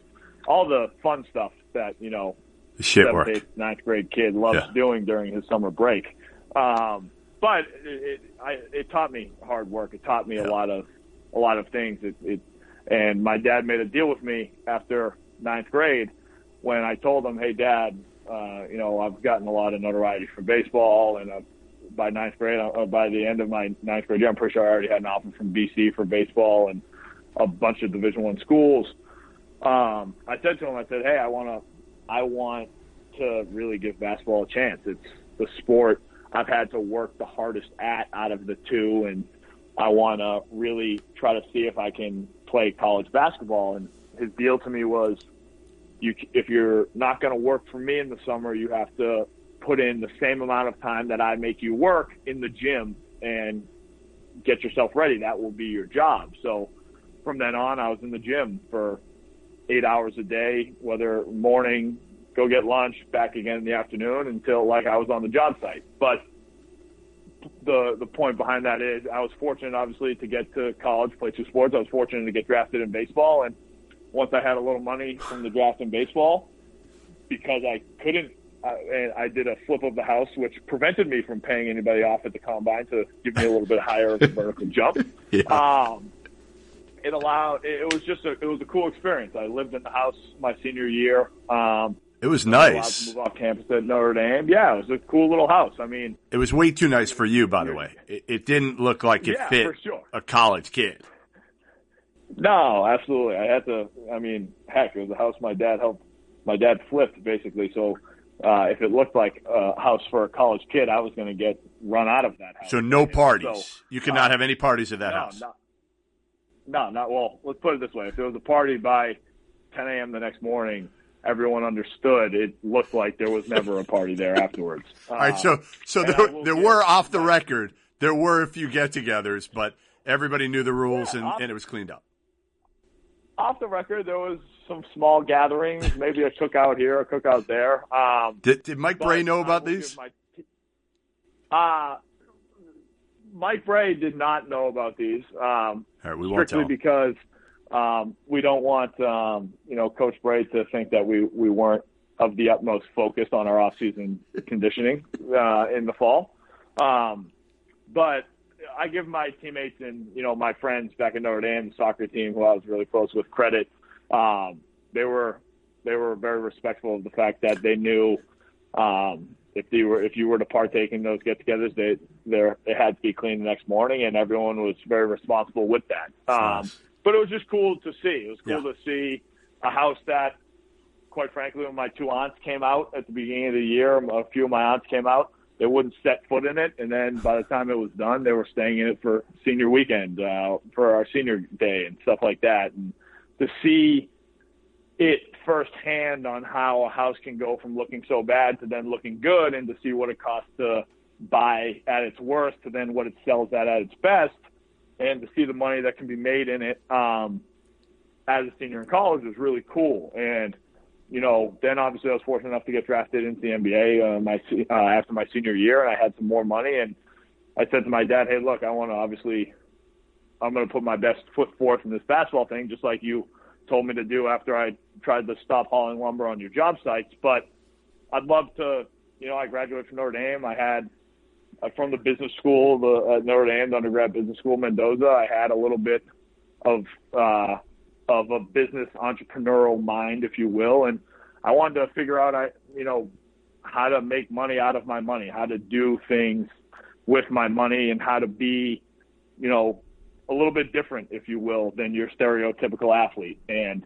all the fun stuff that, the shit 7th, work. 8th, 9th grade kid loves doing during his summer break. But it taught me hard work. It taught me a lot of things. And my dad made a deal with me after 9th grade when I told him, "Hey, Dad, I've gotten a lot of notoriety for baseball, and by 9th grade, by the end of my 9th grade year, I'm pretty sure I already had an offer from BC for baseball and a bunch of Division I schools." I said to him, "Hey, I want to really give basketball a chance. It's the sport I've had to work the hardest at out of the two, and I want to really try to see if I can play college basketball." And his deal to me was, if you're not going to work for me in the summer, you have to put in the same amount of time that I make you work in the gym and get yourself ready. That will be your job. So from then on, I was in the gym for 8 hours a day, whether morning, go get lunch, back again in the afternoon until I was on the job site. But the point behind that is I was fortunate, obviously, to get to college, play 2 sports. I was fortunate to get drafted in baseball. And once I had a little money from the draft in baseball, because I couldn't, and I did a flip of the house, which prevented me from paying anybody off at the combine to give me a little bit higher of a vertical jump. it was a cool experience. I lived in the house my senior year. It was I was allowed nice. to move off campus at Notre Dame. Yeah, it was a cool little house. I mean, It was way too nice for you, by the way. It didn't look like it fit for sure. a college kid. No, absolutely. I had to. I mean, heck, it was a house my dad flipped basically. So if it looked like a house for a college kid, I was going to get run out of that house. So no parties. So, you could not have any parties at that house. Not well. Let's put it this way: if there was a party by 10 a.m. the next morning, everyone understood. It looked like there was never a party there afterwards. All right, so there were off the record. There were a few get-togethers, but everybody knew the rules and it was cleaned up. Off the record, there was some small gatherings, maybe a cookout here, a cookout there. Did Mike Bray know about these? Mike Bray did not know about these. All right, we won't strictly tell him. because we don't want Coach Bray to think that we weren't of the utmost focus on our off-season conditioning in the fall. But I give my teammates and my friends back at Notre Dame, the soccer team, who I was really close with, credit. They were very respectful of the fact that they knew if you were to partake in those get-togethers, they had to be clean the next morning, and everyone was very responsible with that. But it was just cool to see. It was cool to see a house that, quite frankly, when my two aunts came out at the beginning of the year, a few of my aunts came out, they wouldn't set foot in it, and then by the time it was done, they were staying in it for senior weekend, for our senior day and stuff like that. And to see it firsthand on how a house can go from looking so bad to then looking good, and to see what it costs to buy at its worst to then what it sells at its best, and to see the money that can be made in it as a senior in college was really cool. And then obviously I was fortunate enough to get drafted into the NBA after my senior year, and I had some more money. And I said to my dad, hey, look, I'm going to put my best foot forth in this basketball thing, just like you told me to do after I tried to stop hauling lumber on your job sites. But I'd love to, I graduated from Notre Dame. From the business school, the Notre Dame, the undergrad business school, Mendoza, I had a little bit of a business entrepreneurial mind, if you will. And I wanted to figure out, how to make money out of my money, how to do things with my money, and how to be, a little bit different, if you will, than your stereotypical athlete. And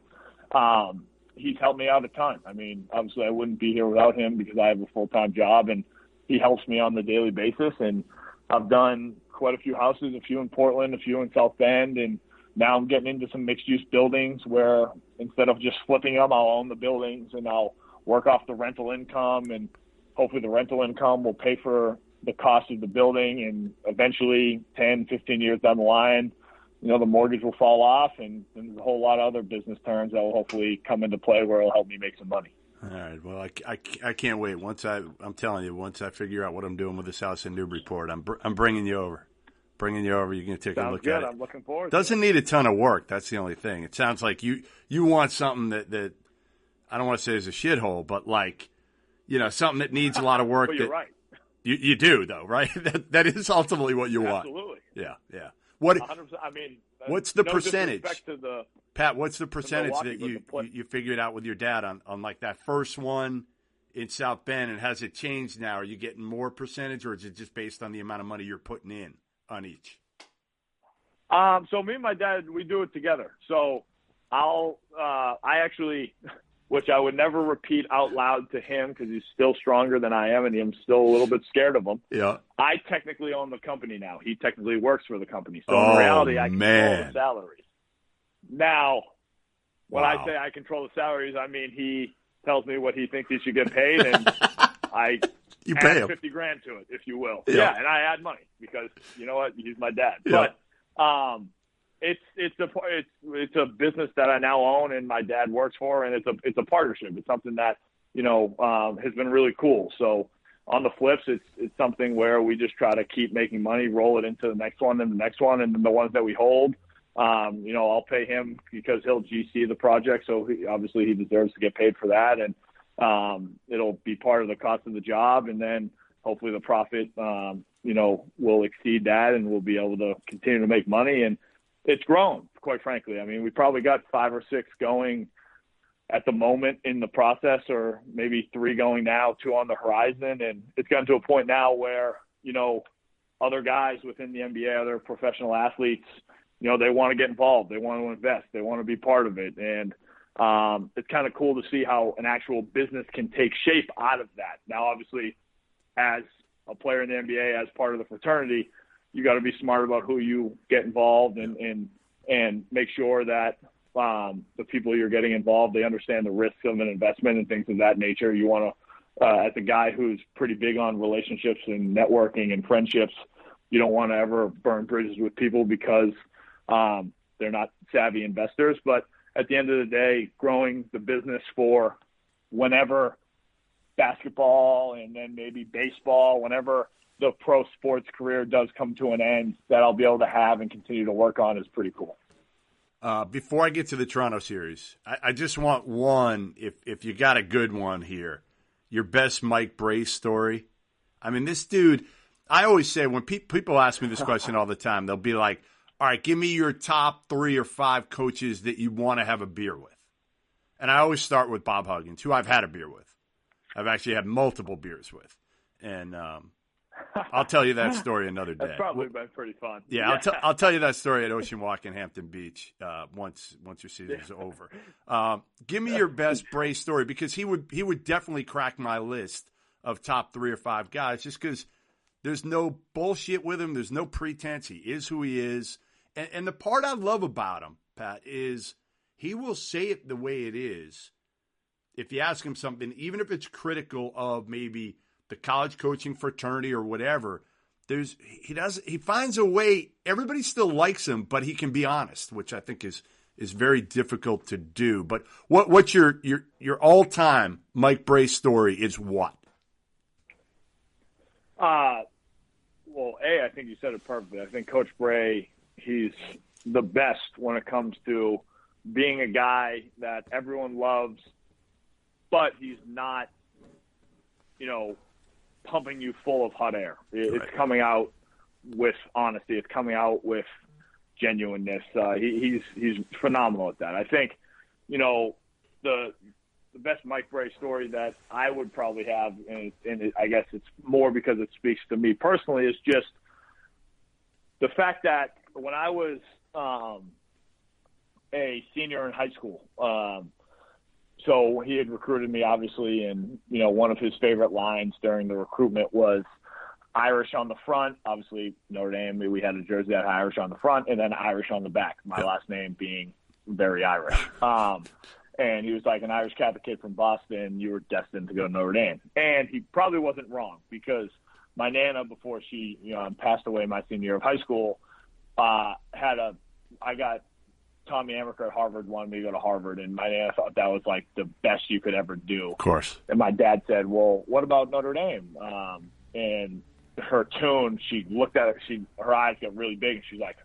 he's helped me out a ton. I mean, obviously I wouldn't be here without him because I have a full-time job, and he helps me on the daily basis. And I've done quite a few houses, a few in Portland, a few in South Bend, and now I'm getting into some mixed-use buildings where instead of just flipping them, I'll own the buildings and I'll work off the rental income, and hopefully the rental income will pay for the cost of the building, and eventually 10, 15 years down the line, the mortgage will fall off, and there's a whole lot of other business terms that will hopefully come into play where it'll help me make some money. All right. Well, I can't wait. I'm telling you, once I figure out what I'm doing with this house in Newburyport, I'm bringing you over. You're going to take a look at it. I'm looking forward. Doesn't need a ton of work. That's the only thing. It sounds like you want something that I don't want to say is a shithole, but something that needs a lot of work. Well, you're right. You do though, right? That is ultimately what you want. Absolutely. Yeah. What? 100%. I mean, what's the no percentage? Pat, what's the percentage Milwaukee, that you figured out with your dad on like that first one in South Bend, and has it changed now? Are you getting more percentage, or is it just based on the amount of money you're putting in on each? So me and my dad, we do it together. So I actually, which I would never repeat out loud to him because he's still stronger than I am, and I'm still a little bit scared of him. Yeah. I technically own the company now. He technically works for the company. So in reality, I control the salaries. Now, when I say I control the salaries, I mean he tells me what he thinks he should get paid, and I pay him $50,000 to it, if you will. Yeah, and I add money because you know what? He's my dad. Yeah. But it's a business that I now own and my dad works for, and it's a partnership. It's something that has been really cool. So on the flips, it's something where we just try to keep making money, roll it into the next one and the next one, and then the ones that we hold. I'll pay him because he'll GC the project, so obviously he deserves to get paid for that, and it'll be part of the cost of the job, and then hopefully the profit, will exceed that, and we'll be able to continue to make money. And it's grown quite frankly. I mean, we probably got 5 or 6 going at the moment in the process, or maybe 3 going now, 2 on the horizon. And it's gotten to a point now where, other guys within the NBA, other professional athletes, they want to get involved. They want to invest. They want to be part of it. And it's kind of cool to see how an actual business can take shape out of that. Now, obviously, as a player in the NBA, as part of the fraternity, you got to be smart about who you get involved and make sure that the people you're getting involved, they understand the risks of an investment and things of that nature. You want to, as a guy who's pretty big on relationships and networking and friendships, you don't want to ever burn bridges with people because they're not savvy investors. But at the end of the day, growing the business for whenever basketball and then maybe baseball, whenever the pro sports career does come to an end, that I'll be able to have and continue to work on is pretty cool. Before I get to the Toronto series, I just want one, if you got a good one here, your best Mike Bray story. I mean, this dude, I always say when people ask me this question all the time, they'll be like, all right, give me your top 3 or 5 coaches that you want to have a beer with. And I always start with Bob Huggins, who I've had a beer with. I've actually had multiple beers with. And I'll tell you that story another day. That's probably been pretty fun. Yeah, I'll tell you that story at Ocean Walk in Hampton Beach once your season is over. Give me your best Bray story, because he would definitely crack my list of top 3 or 5 guys, just because there's no bullshit with him. There's no pretense. He is who he is. And the part I love about him, Pat, is he will say it the way it is. If you ask him something, even if it's critical of maybe the college coaching fraternity or whatever, he finds a way. Everybody still likes him, but he can be honest, which I think is very difficult to do. But what's your all-time Mike Bray story is what? Well, I think you said it perfectly. I think Coach Bray, he's the best when it comes to being a guy that everyone loves, but he's not, pumping you full of hot air. It's coming out with honesty. It's coming out with genuineness. He's phenomenal at that. I think, the best Mike Bray story that I would probably have, and I guess it's more because it speaks to me personally, is just the fact that when I was a senior in high school, so he had recruited me, obviously, and, one of his favorite lines during the recruitment was Irish on the front. Obviously, Notre Dame, we had a jersey that had Irish on the front and then Irish on the back, my last name being very Irish. And he was like, an Irish Catholic kid from Boston, you were destined to go to Notre Dame. And he probably wasn't wrong, because my Nana, before she passed away my senior year of high school, I got Tommy Amaker at Harvard wanted me to go to Harvard, and my Nana thought that was like the best you could ever do. Of course. And my dad said, well, what about Notre Dame? And her tune, she looked at it, her eyes got really big, and she's like,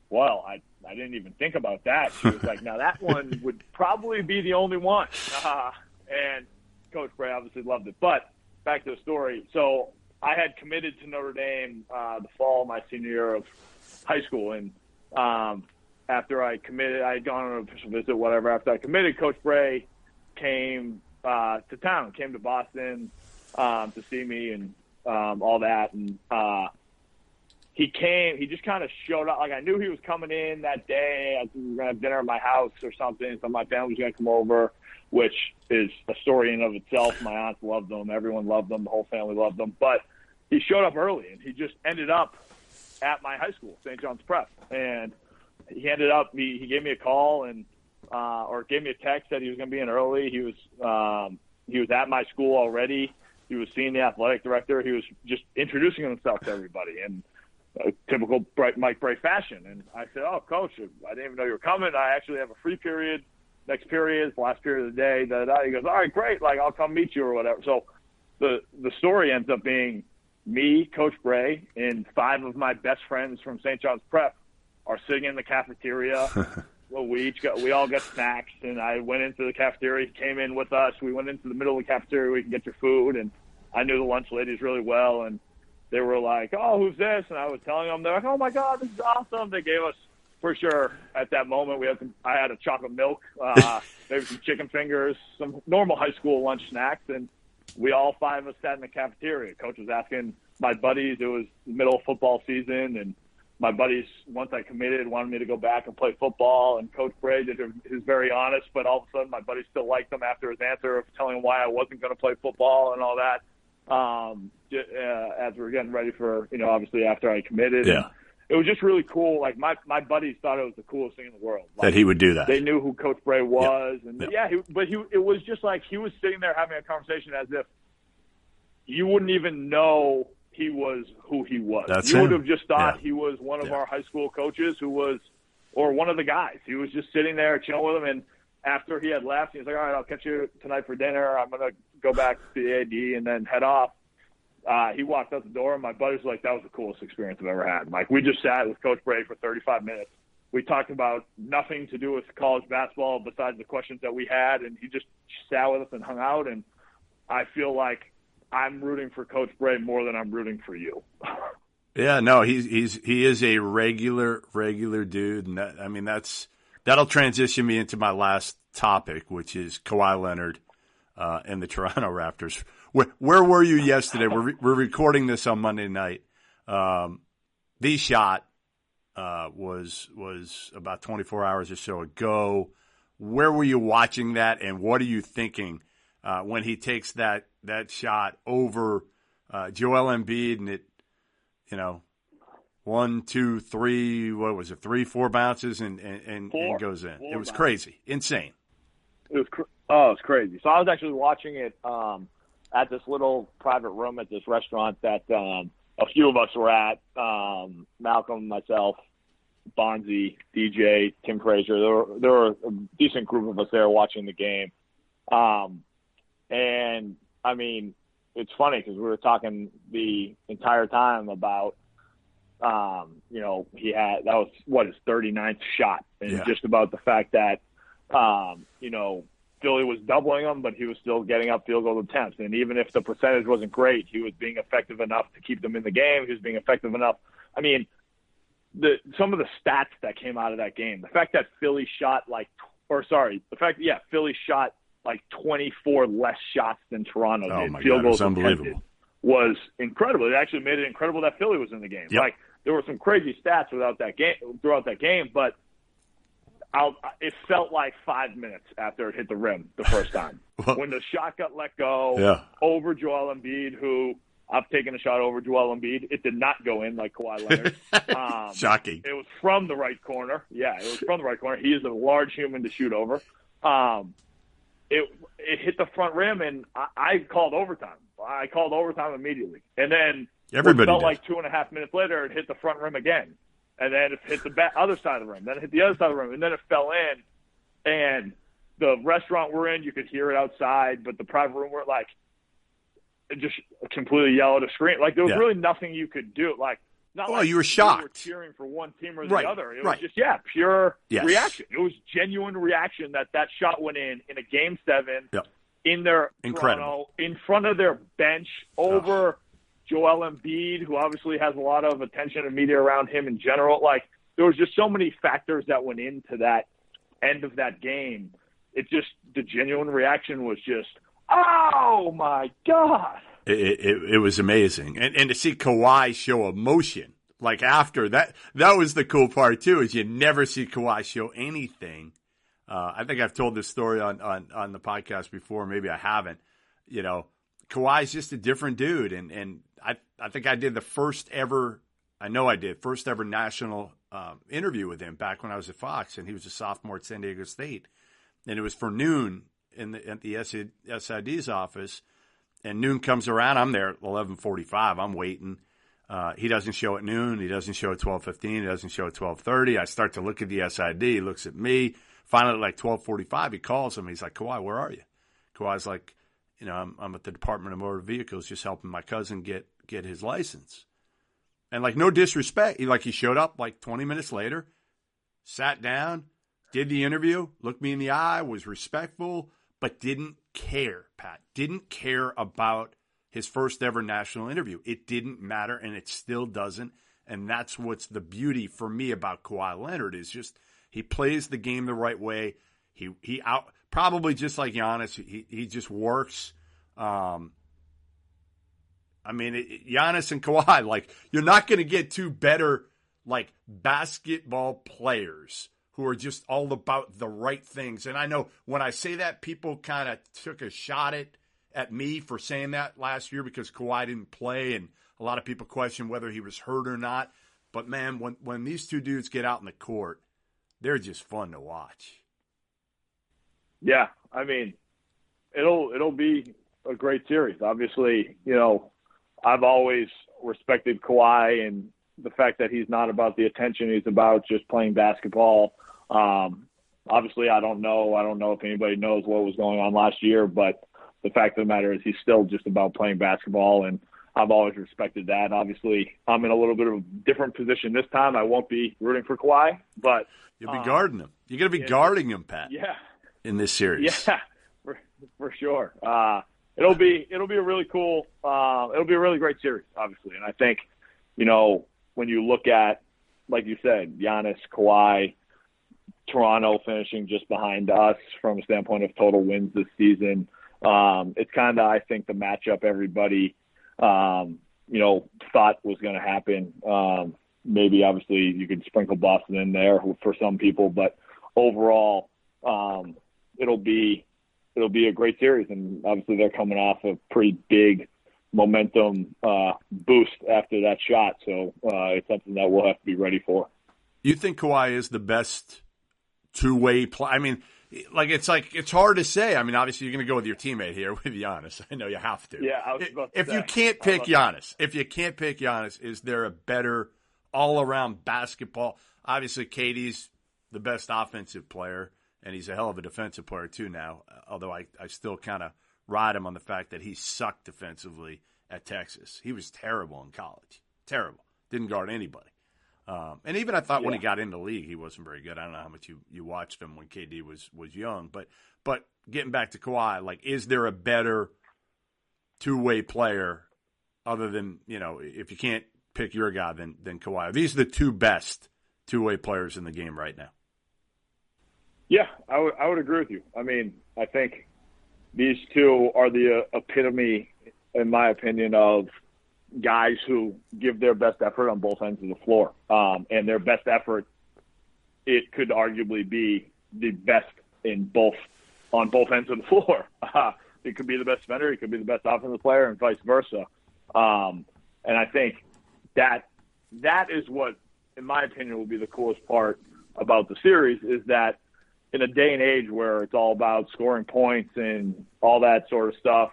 well, I didn't even think about that. She was like, now that one would probably be the only one. And Coach Bray obviously loved it. But back to the story. So I had committed to Notre Dame the fall of my senior year of high school. And after I committed, I had gone on an official visit, whatever. After I committed, Coach Bray came to town, came to Boston to see me and all that. And he just kind of showed up. Like, I knew he was coming in that day. I think we were going to have dinner at my house or something. So my family was going to come over, which is a story in and of itself. My aunts loved them. Everyone loved them. The whole family loved them. But he showed up early, and he just ended up at my high school, St. John's Prep. And he ended up, he gave me a call and or gave me a text that he was going to be in early. He was at my school already. He was seeing the athletic director. He was just introducing himself to everybody. And typical Mike Bray fashion. And I said, oh, Coach, I didn't even know you were coming. I actually have a free period. Next period is the last period of the day. He goes, all right, great. Like, I'll come meet you or whatever. So the story ends up being me, Coach Bray, and 5 of my best friends from St. John's Prep are sitting in the cafeteria. Well, we all got snacks, and I went into the cafeteria. He came in with us. We went into the middle of the cafeteria where you can get your food, and I knew the lunch ladies really well, and they were like, oh, who's this? And I was telling them, they're like, oh, my God, this is awesome. They gave us for sure, at that moment, I had a chocolate milk, maybe some chicken fingers, some normal high school lunch snacks, and we all 5 of us sat in the cafeteria. Coach was asking my buddies. It was the middle of football season, and my buddies, once I committed, wanted me to go back and play football. And Coach Bray is very honest, but all of a sudden my buddies still liked him after his answer of telling him why I wasn't going to play football and all that. As we were getting ready for, obviously after I committed. Yeah. It was just really cool. Like my buddies thought it was the coolest thing in the world. Like, that he would do that. They knew who Coach Bray was, yeah. and it was just like he was sitting there having a conversation as if you wouldn't even know he was who he was. You would have just thought he was one of our high school coaches or one of the guys. He was just sitting there chilling with him, and after he had left, he was like, "All right, I'll catch you tonight for dinner. I'm gonna go back to the AD and then head off." He walked out the door, and my buddies were like, "That was the coolest experience I've ever had." Like, we just sat with Coach Bray for 35 minutes. We talked about nothing to do with college basketball besides the questions that we had, and he just sat with us and hung out. And I feel like I'm rooting for Coach Bray more than I'm rooting for you. Yeah, no, he is a regular dude, and that'll transition me into my last topic, which is Kawhi Leonard and the Toronto Raptors. Where were you yesterday? We're recording this on Monday night. The shot was about 24 hours or so ago. Where were you watching that, and what are you thinking when he takes that shot over Joel Embiid, and it, 1, 2, 3, what was it, 3, 4 bounces and goes in. It was crazy, insane. It was crazy. So I was actually watching it at this little private room at this restaurant that a few of us were at. Malcolm, myself, Bonzi, DJ, Tim Frazier. There were a decent group of us there watching the game. And I mean, it's funny because we were talking the entire time about, that was his 39th shot, and just about the fact that, Philly was doubling him, but he was still getting up field goal attempts. And even if the percentage wasn't great, he was being effective enough to keep them in the game. He was being effective enough. I mean, some of the stats that came out of that game, the fact that Philly shot Philly shot like 24 less shots than Toronto did. My field God, goals it was unbelievable. Was incredible. It actually made it incredible that Philly was in the game. Yep. Like, there were some crazy stats throughout that game, but it felt like 5 minutes after it hit the rim the first time. When the shot got let go over Joel Embiid, who I've taken a shot over Joel Embiid. It did not go in like Kawhi Leonard. Shocking. It was from the right corner. Yeah, it was from the right corner. He is a large human to shoot over. It hit the front rim, and I called overtime. I called overtime immediately. And then everybody felt did. like 2.5 minutes later, it hit the front rim again. And then it hit the other side of the rim. Then it hit the other side of the rim. And then it fell in. And the restaurant we're in, you could hear it outside. But the private room, we're like, it just completely yelled at a screen. Like, there was really nothing you could do. Like, not like you were shocked. You were cheering for one team or the other. It was just, pure Yes. reaction. It was genuine reaction that shot went in a Game 7 in their Incredible. Toronto, in front of their bench over Joel Embiid, who obviously has a lot of attention and media around him in general. Like, there was just so many factors that went into that end of that game. It just, the genuine reaction was just, oh my God. It was amazing. And to see Kawhi show emotion, like after that was the cool part too, is you never see Kawhi show anything. I think I've told this story on the podcast before. Maybe I haven't. Kawhi's just a different dude. And I think I did the first ever national interview with him back when I was at Fox, and he was a sophomore at San Diego State. And it was for noon at the SID's office. And noon comes around. I'm there at 11:45. I'm waiting. He doesn't show at noon. He doesn't show at 12:15. He doesn't show at 12:30. I start to look at the SID. He looks at me. Finally, at like 12:45, he calls him. He's like, Kawhi, where are you? Kawhi's like, I'm at the Department of Motor Vehicles just helping my cousin get his license. And like, no disrespect. He showed up like 20 minutes later, sat down, did the interview, looked me in the eye, was respectful, but didn't care, Pat. Didn't care about his first ever national interview. It didn't matter, and it still doesn't And that's what's the beauty for me about Kawhi Leonard is just he plays the game the right way. He out probably just like Giannis. He just works. Giannis and Kawhi, like you're not going to get two better like basketball players who are just all about the right things. And I know when I say that, people kind of took a shot at me for saying that last year because Kawhi didn't play, and a lot of people question whether he was hurt or not. But, man, when these two dudes get out in the court, they're just fun to watch. Yeah, I mean, it'll be a great series. Obviously, I've always respected Kawhi and the fact that he's not about the attention. He's about just playing basketball. Obviously, I don't know if anybody knows what was going on last year, but the fact of the matter is he's still just about playing basketball, and I've always respected that. Obviously, I'm in a little bit of a different position this time. I won't be rooting for Kawhi, but you'll be guarding him. You're going to be guarding him, Pat. Yeah, in this series. Yeah, for sure. It'll be a really cool. It'll be a really great series, obviously, and I think when you look at, like you said, Giannis, Kawhi, Toronto finishing just behind us from a standpoint of total wins this season. It's kind of, I think, the matchup everybody, thought was going to happen. Maybe, obviously, you could sprinkle Boston in there for some people, but overall, it'll be a great series. And obviously, they're coming off a pretty big momentum boost after that shot, so it's something that we'll have to be ready for. You think Kawhi is the best two-way play? I mean, it's hard to say. I mean, obviously you're going to go with your teammate here with Giannis. I know you have to. Yeah, I was about to say. You can't pick Giannis, is there a better all-around basketball? Obviously, KD's the best offensive player, and he's a hell of a defensive player too now. Although I still kind of ride him on the fact that he sucked defensively at Texas. He was terrible in college. Terrible. Didn't guard anybody. And even I thought when he got in the league, he wasn't very good. I don't know how much you watched him when KD was young. But getting back to Kawhi, is there a better two-way player other than, if you can't pick your guy, than Kawhi? These are the two best two-way players in the game right now. Yeah, I would agree with you. I mean, I think these two are the epitome, in my opinion, of guys who give their best effort on both ends of the floor. And their best effort, it could arguably be the best on both ends of the floor. It could be the best defender, it could be the best offensive player, and vice versa. And I think that is what, in my opinion, will be the coolest part about the series, is that in a day and age where it's all about scoring points and all that sort of stuff,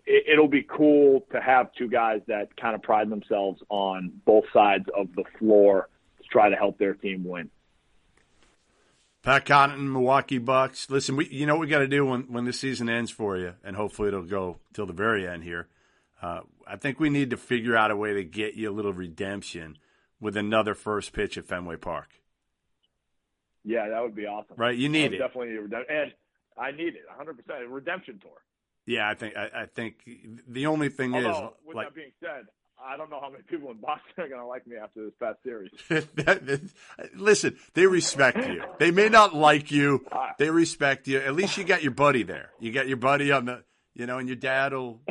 it'll be cool to have two guys that kind of pride themselves on both sides of the floor to try to help their team win. Pat Connaughton, Milwaukee Bucks. Listen, what we got to do when this season ends for you, and hopefully it'll go till the very end here. I think we need to figure out a way to get you a little redemption with another first pitch at Fenway Park. Yeah, that would be awesome. Right, you need it. Definitely a redemption, and I need it 100%. A redemption tour. Yeah, I think the only thing is, with that being said, I don't know how many people in Boston are going to like me after this past series. Listen, they respect you. They may not like you. They respect you. At least you got your buddy there. You got your buddy on the, and your dad will.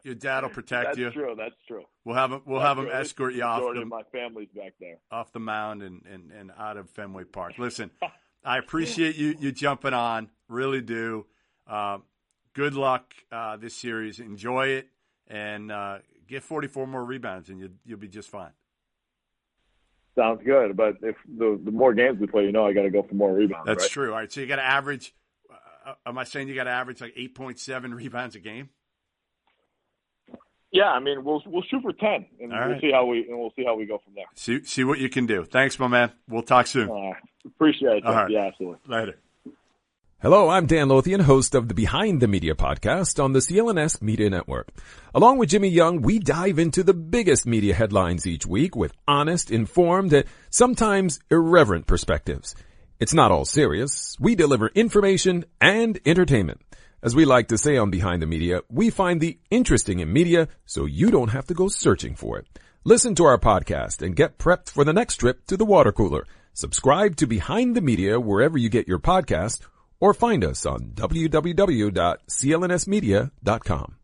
Your dad will protect you. That's true. We'll have him escort you off. My family's back there, off the mound and out of Fenway Park. Listen, I appreciate you jumping on. Really do. Good luck this series. Enjoy it, and get 44 more rebounds, and you'll be just fine. Sounds good. But if the more games we play, I got to go for more rebounds. That's right? true. All right, so you got to average. Am I saying you got to average like 8.7 rebounds a game? Yeah, I mean we'll shoot for 10, and we'll see how we go from there. See what you can do. Thanks, my man. We'll talk soon. Appreciate it. All right. Yeah, absolutely. Later. Hello, I'm Dan Lothian, host of the Behind the Media podcast on the CLNS Media Network. Along with Jimmy Young, we dive into the biggest media headlines each week with honest, informed, and sometimes irreverent perspectives. It's not all serious. We deliver information and entertainment. As we like to say on Behind the Media, we find the interesting in media so you don't have to go searching for it. Listen to our podcast and get prepped for the next trip to the water cooler. Subscribe to Behind the Media wherever you get your podcast, or find us on www.clnsmedia.com.